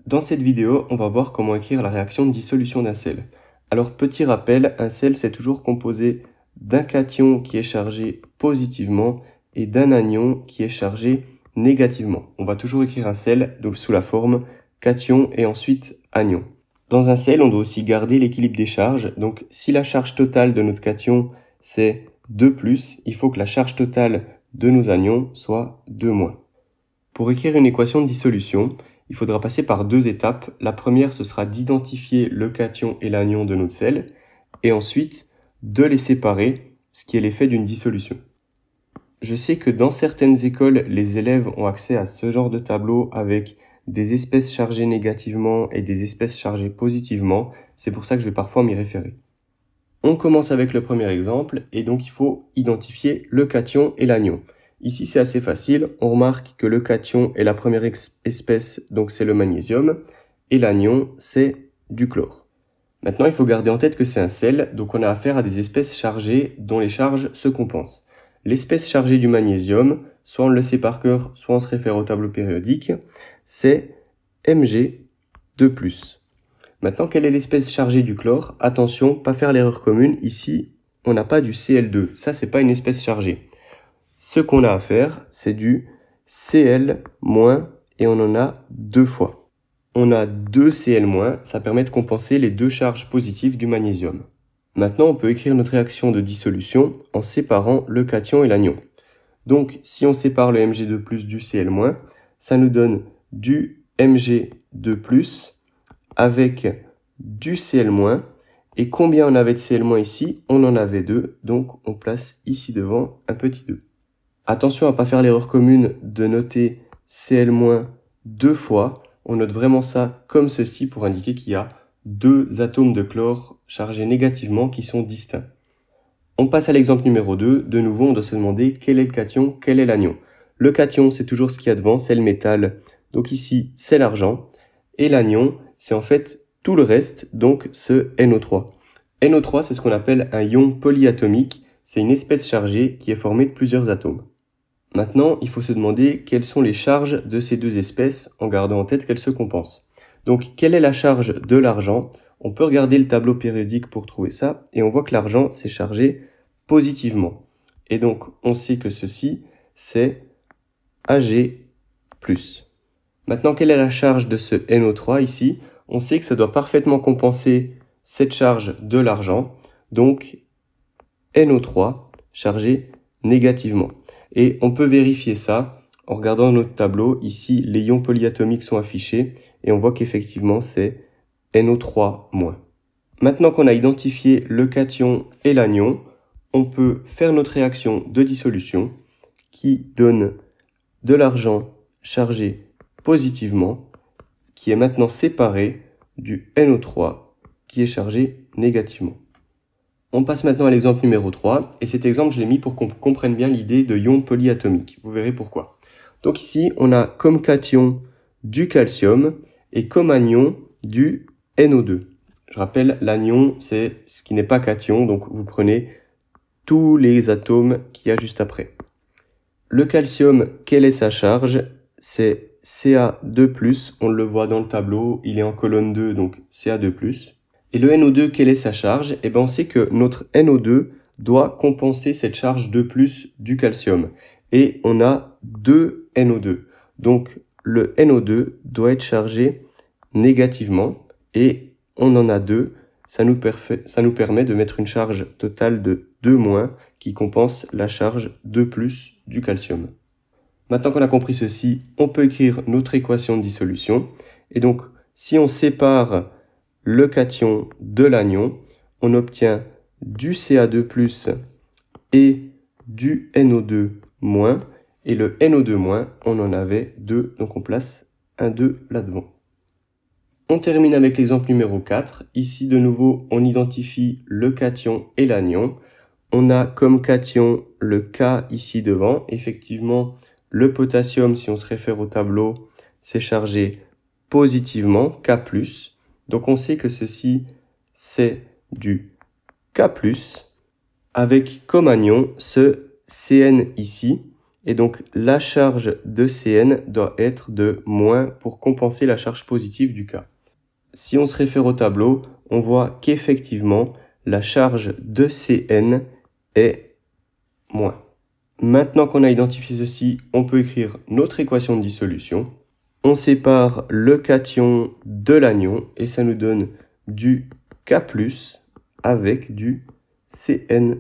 Dans cette vidéo, on va voir comment écrire la réaction de dissolution d'un sel. Alors petit rappel, un sel c'est toujours composé d'un cation qui est chargé positivement et d'un anion qui est chargé négativement. On va toujours écrire un sel donc sous la forme cation et ensuite anion. Dans un sel, on doit aussi garder l'équilibre des charges. Donc si la charge totale de notre cation c'est 2+, il faut que la charge totale de nos anions soit 2-. Pour écrire une équation de dissolution, il faudra passer par deux étapes. La première, ce sera d'identifier le cation et l'anion de notre sel, et ensuite de les séparer, ce qui est l'effet d'une dissolution. Je sais que dans certaines écoles, les élèves ont accès à ce genre de tableau avec des espèces chargées négativement et des espèces chargées positivement. C'est pour ça que je vais parfois m'y référer. On commence avec le premier exemple, et donc il faut identifier le cation et l'anion. Ici, c'est assez facile. On remarque que le cation est la première espèce, donc c'est le magnésium, et l'anion, c'est du chlore. Maintenant, il faut garder en tête que c'est un sel, donc on a affaire à des espèces chargées dont les charges se compensent. L'espèce chargée du magnésium, soit on le sait par cœur, soit on se réfère au tableau périodique, c'est Mg2+. Maintenant, quelle est l'espèce chargée du chlore? Attention, pas faire l'erreur commune. Ici, on n'a pas du Cl2. Ça, c'est pas une espèce chargée. Ce qu'on a à faire, c'est du Cl- et on en a deux fois. On a 2 Cl-, ça permet de compenser les deux charges positives du magnésium. Maintenant, on peut écrire notre réaction de dissolution en séparant le cation et l'anion. Donc, si on sépare le Mg2+, du Cl-, ça nous donne du Mg2+, avec du Cl-. Et combien on avait de Cl- ici? On en avait 2, donc on place ici devant un petit 2. Attention à ne pas faire l'erreur commune de noter Cl- deux fois. On note vraiment ça comme ceci pour indiquer qu'il y a deux atomes de chlore chargés négativement qui sont distincts. On passe à l'exemple numéro 2. De nouveau, on doit se demander quel est le cation, quel est l'anion. Le cation, c'est toujours ce qu'il y a devant, c'est le métal. Donc ici, c'est l'argent. Et l'anion, c'est en fait tout le reste, donc ce NO3. NO3, c'est ce qu'on appelle un ion polyatomique. C'est une espèce chargée qui est formée de plusieurs atomes. Maintenant, il faut se demander quelles sont les charges de ces deux espèces en gardant en tête qu'elles se compensent. Donc, quelle est la charge de l'argent? On peut regarder le tableau périodique pour trouver ça, et on voit que l'argent s'est chargé positivement. Et donc, on sait que ceci, c'est Ag+. Maintenant, quelle est la charge de ce NO3 ici? On sait que ça doit parfaitement compenser cette charge de l'argent, donc NO3 chargé négativement. Et on peut vérifier ça en regardant notre tableau. Ici, les ions polyatomiques sont affichés et on voit qu'effectivement, c'est NO3-. Maintenant qu'on a identifié le cation et l'anion, on peut faire notre réaction de dissolution qui donne de l'argent chargé positivement, qui est maintenant séparé du NO3 qui est chargé négativement. On passe maintenant à l'exemple numéro 3, et cet exemple, je l'ai mis pour qu'on comprenne bien l'idée de ion polyatomique. Vous verrez pourquoi. Donc ici, on a comme cation du calcium et comme anion du NO2. Je rappelle, l'anion, c'est ce qui n'est pas cation, donc vous prenez tous les atomes qu'il y a juste après. Le calcium, quelle est sa charge? C'est Ca2+, on le voit dans le tableau, il est en colonne 2, donc Ca2+. Et le NO2, quelle est sa charge? Eh bien, on sait que notre NO2 doit compenser cette charge 2+ du calcium. Et on a 2 NO2. Donc, le NO2 doit être chargé négativement. Et on en a 2. Ça nous permet de mettre une charge totale de 2- qui compense la charge 2+ du calcium. Maintenant qu'on a compris ceci, on peut écrire notre équation de dissolution. Et donc, si on sépare le cation de l'anion, on obtient du Ca2+ et du NO2-, et le NO2-, on en avait 2, donc on place un 2 là-devant. On termine avec l'exemple numéro 4. Ici, de nouveau, on identifie le cation et l'anion. On a comme cation le K ici devant. Effectivement, le potassium, si on se réfère au tableau, c'est chargé positivement, K+. Donc on sait que ceci, c'est du K+, avec comme anion ce Cn ici. Et donc la charge de Cn doit être de moins pour compenser la charge positive du K. Si on se réfère au tableau, on voit qu'effectivement la charge de Cn est moins. Maintenant qu'on a identifié ceci, on peut écrire notre équation de dissolution. On sépare le cation de l'anion et ça nous donne du K+ avec du Cn-.